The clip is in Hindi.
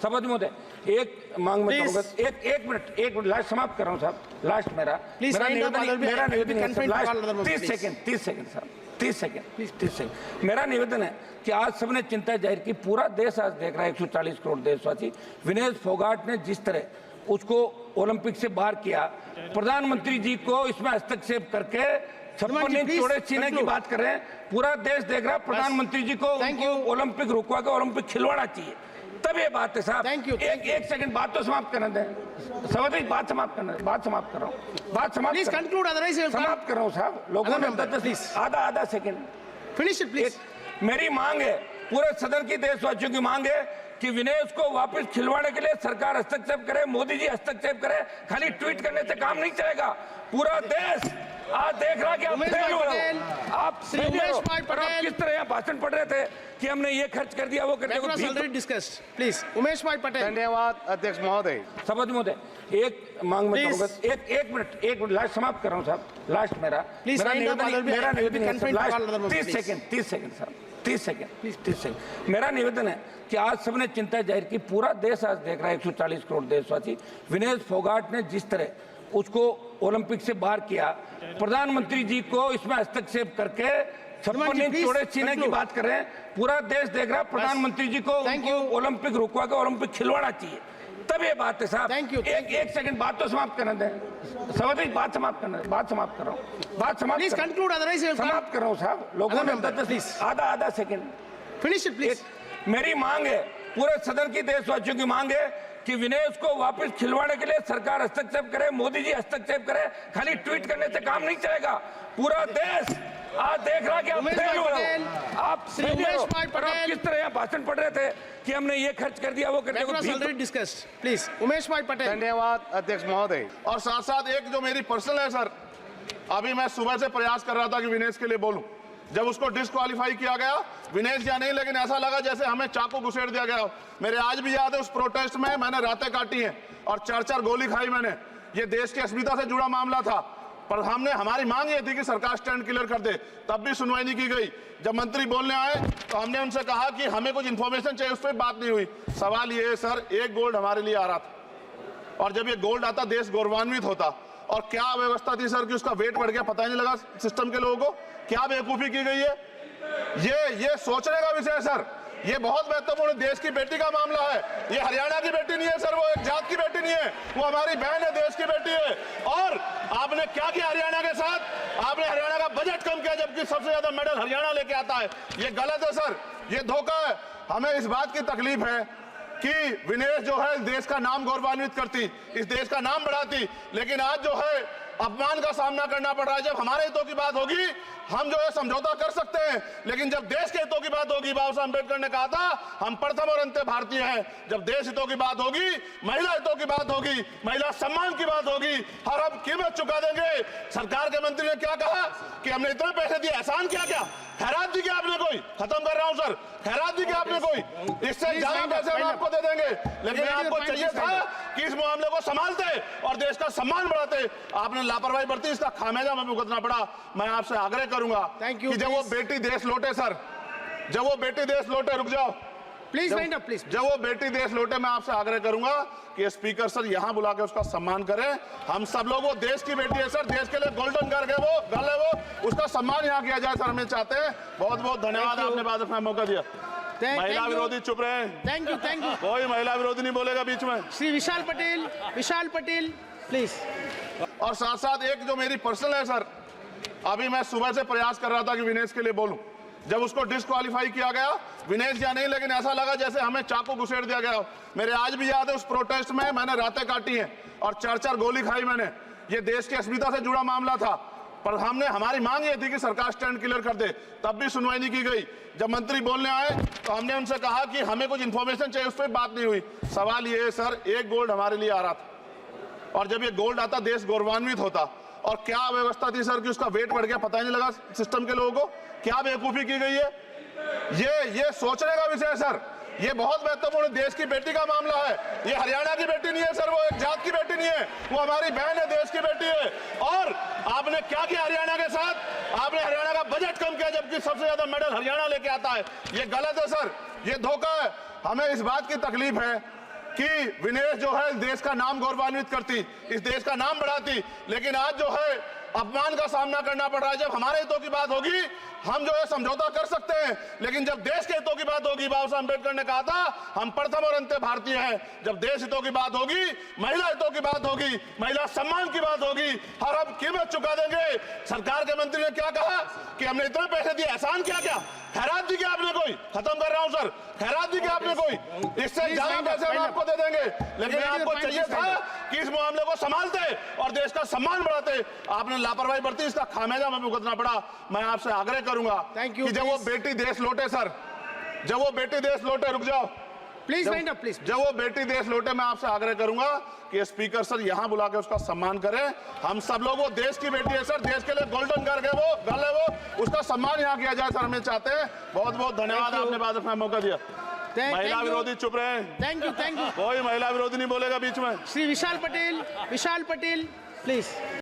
सभापति महोदय, एक मांग में करूंगा, एक मिनट लास्ट समाप्त कर रहा हूं साहब, लास्ट मेरा निवेदन है, लास्ट 30 सेकंड साहब, 30 सेकंड। मेरा निवेदन है कि आज सबने चिंता जाहिर की, पूरा देश आज देख रहा है, 140 करोड़ देशवासी, विनेश फोगाट ने जिस तरह उसको ओलंपिक से बाहर किया, प्रधानमंत्री जी को इसमें हस्तक्षेप करके 56 इंच चौड़े सीने की बात कर रहे हैं, पूरा देश देख रहा है, प्रधानमंत्री जी को ओलंपिक रुकवा के ओलंपिक खिलवाना चाहिए, तब ये बात है साहब। एक सेकंड बात तो समाप्त करने दें सभापति, बात समाप्त कर रहा हूँ, समाप्त कर रहा हूँ साहब, लोगों ने आधा सेकंड फिनिश इट प्लीज। मेरी मांग है, पूरे सदन की देशवासियों की मांग है कि विनेश को वापस खिलवाने के लिए सरकार हस्तक्षेप करे, मोदी जी हस्तक्षेप करे, खाली ट्वीट करने से काम नहीं चलेगा, पूरा देश आज देख रहा कि आप फेल हो रहे हो, आप किस तरह यहाँ भाषण पढ़ रहे थे कि हमने ये खर्च कर दिया, वो कर दिया। प्लीज उमेश भाई पटेल। धन्यवाद अध्यक्ष महोदय। सभापति महोदय, एक मांग में करूंगा, एक मिनट लास्ट समाप्त कर रहा हूं साहब, लास्ट मेरा निवेदन है, लास्ट 30 सेकंड साहब, 30 सेकंड। मेरा निवेदन है कि आज सबने चिंता जाहिर की, पूरा देश आज देख रहा है, 140 करोड़ देशवासी, विनेश फोगाट ने जिस तरह उसको ओलंपिक से बाहर किया, प्रधानमंत्री जी को इसमें हस्तक्षेप करके 56 इंच चौड़े सीने की बात कर रहे हैं, पूरा देश देख रहा है, प्रधानमंत्री जी को ओलंपिक रुकवा के ओलंपिक खिलवाना चाहिए, तब ये बात है साहब। एक सेकंड बात तो समाप्त करने दें सभापति, बात समाप्त कर रहा हूँ, समाप्त कर रहा हूँ साहब, लोगों ने आधा सेकंड फिनिश इट प्लीज। मेरी मांग है, पूरे सदन की देशवासियों की मांग है कि विनेश को वापस खिलवाने के लिए सरकार हस्तक्षेप करे, मोदी जी हस्तक्षेप करे, खाली ट्वीट करने से काम नहीं चलेगा, पूरा देश आज देख रहा कि आप फेल हो रहे हो, आप किस तरह यहाँ भाषण पढ़ रहे थे कि हमने ये खर्च कर दिया, वो कर दिया। प्लीज उमेश भाई पटेल। धन्यवाद अध्यक्ष महोदय। और साथ साथ एक जो मेरी पर्सनल है सर, अभी मैं सुबह से प्रयास कर रहा था कि विनेश के लिए बोलूं, जब उसको डिस्क्वालीफाई किया गया, विनेश या नहीं, लेकिन ऐसा लगा जैसे हमें चाकू घुसेड़ दिया गया। मेरे आज भी याद है उस प्रोटेस्ट में मैंने रातें काटी हैं और 4 गोली खाई मैंने। ये देश की अस्मिता से जुड़ा मामला था, पर हमने हमारी मांग ये थी कि सरकार स्टैंड क्लियर कर दे, तब भी सुनवाई नहीं की गई। जब मंत्री बोलने आए तो हमने उनसे कहा कि हमें कुछ इन्फॉर्मेशन चाहिए, उस पर बात नहीं हुई। सवाल ये है सर, एक गोल्ड हमारे लिए आ रहा था, और जब ये गोल्ड आता देश गौरवान्वित होता, और क्या व्यवस्था थी सर कि उसका वेट बढ़ गया, पता ही नहीं लगा सिस्टम के लोगों को, क्या बेवकूफी की गई है। ये सोचने का विषय है सर, ये बहुत महत्वपूर्ण, देश की बेटी का मामला है, ये हरियाणा की बेटी नहीं है सर, वो एक जात की बेटी नहीं है, वो हमारी बहन है, देश की बेटी है। और आपने क्या किया हरियाणा के साथ, आपने हरियाणा का बजट कम किया, जबकि सबसे ज्यादा मेडल हरियाणा लेके आता है। ये गलत है सर, ये धोखा है। हमें इस बात की तकलीफ है कि विनेश जो है देश का नाम गौरवान्वित करती, इस देश का नाम बढ़ाती, लेकिन आज जो है अपमान का सामना करना पड़ रहा है। जब हमारे हितों की बात होगी हम जो है समझौता कर सकते हैं, लेकिन जब देश के हितों की बात होगी, बाबा साहब अम्बेडकर ने कहा था हम प्रथम और अंत्य भारतीय हैं, जब देश हितों की बात होगी, महिला हितों की बात होगी, महिला सम्मान की बात होगी, हर हम कीमत चुका देंगे। सरकार के मंत्री ने क्या कहा कि हमने इतने पैसे दिए, एहसान क्या क्या, खैरात दी क्या आपने कोई, खत्म कर रहा हूं सर, खैरात दी क्या आपने कोई, इससे ज्यादा पैसे हम आपको दे देंगे, लेकिन आपको चाहिए था कि इस मामले को संभालते और देश का सम्मान बढ़ाते, आपने लापरवाही बरती, इसका खामियाजा हमें भुगतना पड़ा। मैं आपसे आग्रह करूंगा कि जब वो बेटी देश लौटे सर, जब वो बेटी देश लौटे, रुक जाओ प्लीज, प्लीज, जब वो बेटी देश लौटे, मैं आपसे आग्रह करूंगा कि स्पीकर सर यहां बुला के उसका सम्मान करें। हम सब लोग, वो देश की बेटी है सर, देश के लिए गोल्डन गर्ल है वो, उसका सम्मान यहां किया जाए सर, हमें चाहते हैं। बहुत बहुत धन्यवाद, आपने बात रखने का मौका दिया। महिला विरोधी चुप रहे। Thank you. कोई महिला विरोधी नहीं बोलेगा बीच में। श्री विशाल पटेल प्लीज। और साथ साथ एक जो मेरी पर्सनल है सर, अभी मैं सुबह से प्रयास कर रहा था कि विनेश के लिए बोलूं, जब उसको डिस्क्वालीफाई किया गया, विनेश या नहीं, लेकिन ऐसा लगा जैसे हमें चाकू घुसेड़ दिया गया। मेरे आज भी याद है उस प्रोटेस्ट में मैंने रातें काटी हैं और 4 गोली खाई मैंने। ये देश की अस्मिता से जुड़ा मामला था, पर हमने हमारी मांग ये थी कि सरकार स्टैंड क्लियर कर दे, तब भी सुनवाई नहीं की गई। जब मंत्री बोलने आए तो हमने उनसे कहा कि हमें कुछ इन्फॉर्मेशन चाहिए, उस पर बात नहीं हुई। सवाल ये है सर, एक गोल्ड हमारे लिए आ रहा था, और जब ये गोल्ड आता देश गौरवान्वित होता, और क्या व्यवस्था थी सर कि उसका वेट बढ़ गया, पता ही नहीं लगा सिस्टम के लोगों को, क्या बेवकूफी की गई है। ये सोचने का विषय है सर, ये बहुत महत्वपूर्ण, देश की बेटी का मामला है, ये हरियाणा की बेटी नहीं है सर, वो एक जात की बेटी नहीं है, वो हमारी बहन है, देश की बेटी है। और आपने क्या किया हरियाणा के साथ, आपने हरियाणा का बजट कम किया, जबकि सबसे ज्यादा मेडल हरियाणा लेके आता है। ये गलत है सर, ये धोखा है। हमें इस बात की तकलीफ है कि विनेश जो है देश का नाम गौरवान्वित करती, इस देश का नाम बढ़ाती, लेकिन आज जो है अपमान का सामना करना पड़ रहा है। जब हमारे हितों की बात होगी हम जो है समझौता कर सकते हैं, लेकिन जब देश के हितों की बात होगी, बाबा साहब अम्बेडकर ने कहा था हम प्रथम और अंत्य भारतीय हैं। जब देश हितों की बात होगी, महिला हितों की बात होगी, महिला सम्मान की बात होगी, और हम कीमत चुका देंगे। सरकार के मंत्री ने क्या कहा कि हमने इतने पैसे दिए, एहसान क्या क्या, खैरात दी क्या आपने कोई, खत्म कर रहा हूं सर, खैरात दी क्या आपने कोई, इससे ज्यादा पैसे हम आपको दे देंगे। लेकिन आपको चाहिए था कि इस मामले को संभालते और देश का सम्मान बढ़ाते, आपने लापरवाही बरती, इसका खामियाजा हमें भुगतना पड़ा। मैं आपसे आग्रह करूंगा Thank you, कि जब वो बेटी देश लौटे सर, जब वो बेटी देश लौटे, रुक जाओ Please wind up, please. जब वो बेटी देश लौटे, मैं आपसे आग्रह करूंगा कि स्पीकर सर यहां बुला के उसका सम्मान करें। हम सब लोग, वो देश की बेटी है सर, देश के लिए गोल्डन गर्ल है वो, गर्ल है वो, उसका सम्मान यहां किया जाए सर, हमें चाहते हैं। बहुत बहुत धन्यवाद, आपने बात रखने का मौका दिया। महिला विरोधी चुप रहे, Thank you, thank you. कोई महिला विरोधी नहीं बोलेगा बीच में। Shri Vishal Patel, please.